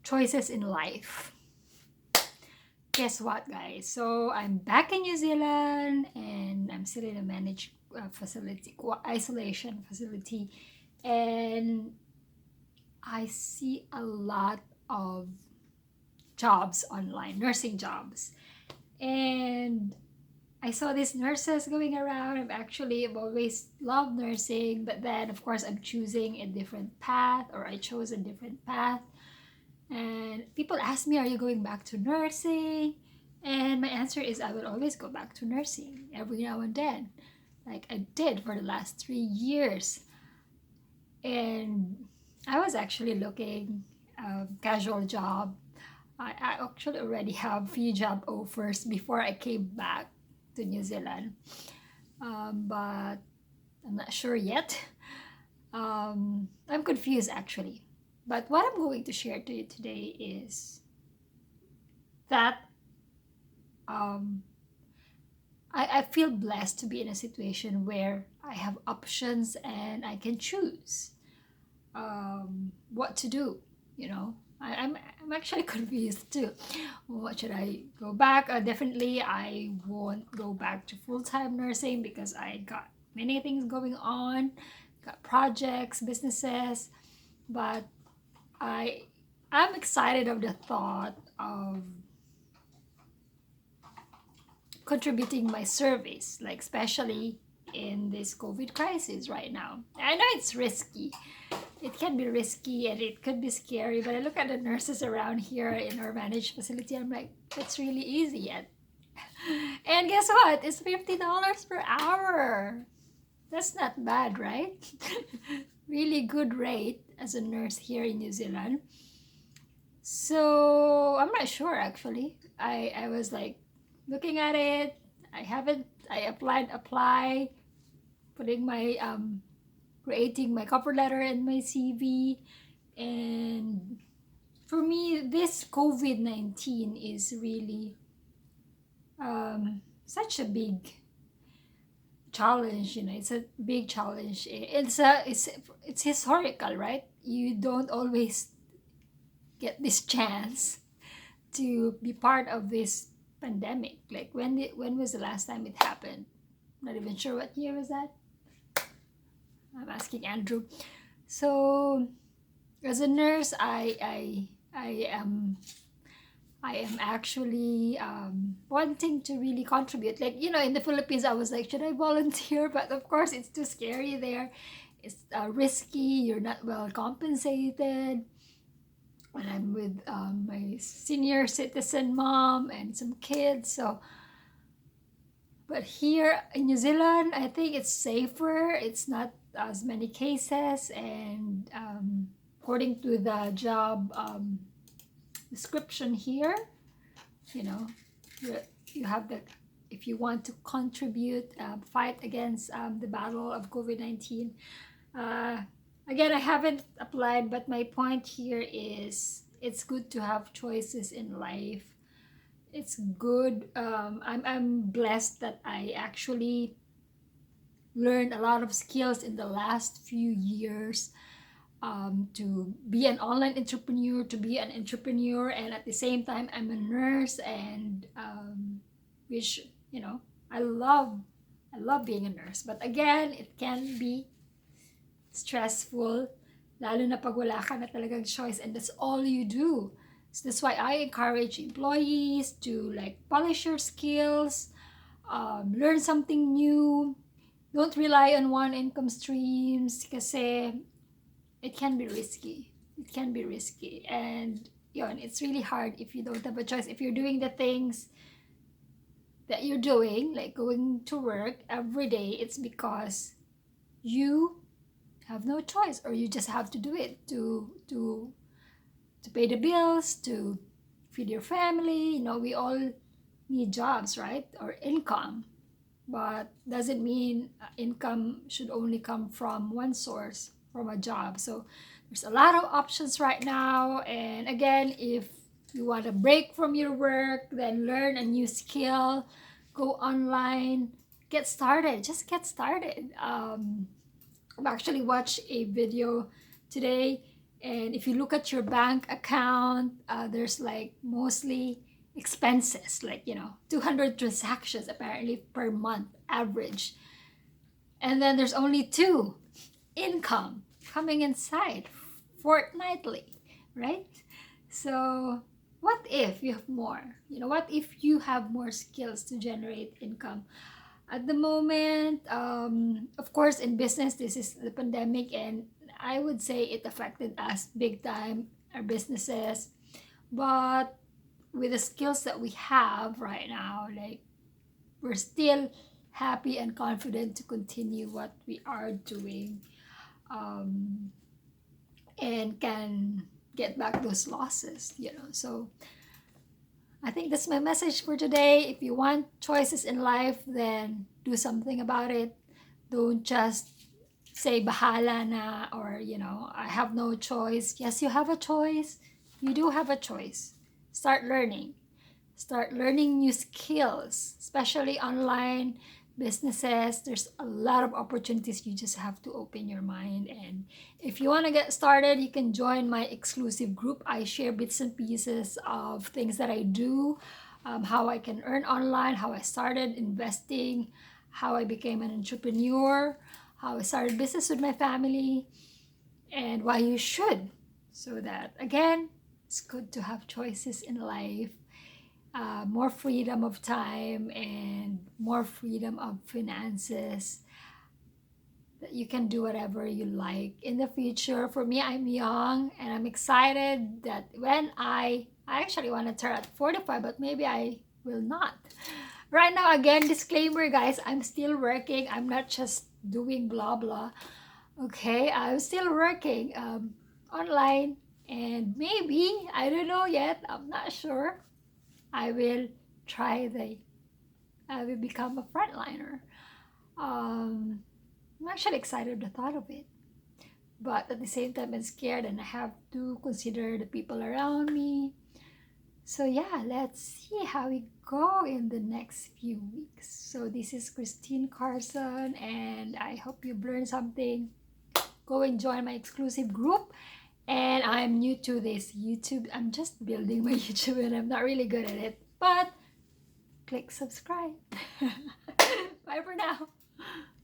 choices in life. Guess what, guys? So I'm back in New Zealand and I'm still in a managed facility, isolation facility, and I see a lot of jobs online, nursing jobs. And I saw these nurses going around. I've always loved nursing, but then of course I'm choosing a different path, or I chose a different path. And people ask me, are you going back to nursing? And my answer is, I will always go back to nursing every now and then, like I did for the last 3 years. And I was actually looking casual job. I actually already have few job offers before I came back to New Zealand, but I'm not sure yet. I'm confused actually. But what I'm going to share to you today is that um, I feel blessed to be in a situation where I have options and I can choose what to do. You know, I'm actually confused too. What should I go back? Definitely, I won't go back to full time nursing because I got many things going on, got projects, businesses, but I I'm excited of the thought of contributing my service, like especially in this COVID crisis right now. I know it's risky. It can be risky and it could be scary, but I look at the nurses around here in our managed facility. I'm like, it's really easy yet. And guess what? It's $50 per hour. That's not bad, right? Really good rate as a nurse here in New Zealand. So I'm not sure actually. I was like looking at it. I apply, putting my creating my cover letter and my CV. And for me, this COVID-19 is really such a big challenge. You know, it's a big challenge. It's historical, right? You don't always get this chance to be part of this pandemic. Like when was the last time it happened? Not even sure what year was that. I'm asking Andrew. So as a nurse, I am actually wanting to really contribute. Like, you know, in the Philippines, I was like, should I volunteer? But of course, it's too scary there. It's risky. You're not well compensated. And I'm with my senior citizen mom and some kids. So, but here in New Zealand, I think it's safer. It's not as many cases, and according to the job description here, you know, you, you have the if you want to contribute, fight against the battle of COVID-19. Uh, Again, I haven't applied, but my point here is it's good to have choices in life. It's good. I'm blessed that I actually learned a lot of skills in the last few years, to be an online entrepreneur, to be an entrepreneur, and at the same time, I'm a nurse, and which, you know, I love. I love being a nurse, but again, it can be stressful, lalo na pag wala ka na talagang choice and that's all you do. So that's why I encourage employees to like polish your skills, learn something new. Don't rely on one income streams kasi it can be risky. It can be risky. And yun, it's really hard if you don't have a choice. If you're doing the things that you're doing, like going to work every day, it's because you have no choice, or you just have to do it to pay the bills, to feed your family. You know, we all need jobs, right? Or income. But doesn't mean income should only come from one source, from a job. So there's a lot of options right now. And again, if you want a break from your work, then learn a new skill, go online, get started. Just get started. I've actually watched a video today. And if you look at your bank account, there's like mostly expenses, like, 200 transactions apparently per month average. And then there's only two income coming inside fortnightly, right? So what if you have more? What if you have more skills to generate income? At the moment, of course, in business, this is the pandemic, and I would say it affected us big time, our businesses. But with the skills that we have right now, like, we're still happy and confident to continue what we are doing, um, and can get back those losses. So I think that's my message for today. If you want choices in life, then do something about it. Don't just say bahala na, or I have no choice. Yes, you have a choice. You do have a choice. Start learning. Start learning new skills, especially online businesses. There's a lot of opportunities. You just have to open your mind. And if you want to get started, you can join my exclusive group. I share bits and pieces of things that I do, how I can earn online, how I started investing, how I became an entrepreneur, how I started business with my family, and why you should. So that, again, it's good to have choices in life, more freedom of time, and more freedom of finances, that you can do whatever you like in the future. For me, I'm young and I'm excited that when I actually want to turn at 45, but maybe I will not. Right now, again, disclaimer, guys, I'm still working. I'm not just doing blah blah. Okay, I'm still working online, and maybe, I don't know yet, I'm not sure, I will I will become a frontliner. I'm actually excited at the thought of it, but at the same time, I'm scared, and I have to consider the people around me. So yeah, let's see how we go in the next few weeks. So this is Christine Carson, and I hope you've learned something. Go and join my exclusive group. And I'm new to this YouTube. I'm just building my YouTube, and I'm not really good at it. But click subscribe. Bye for now.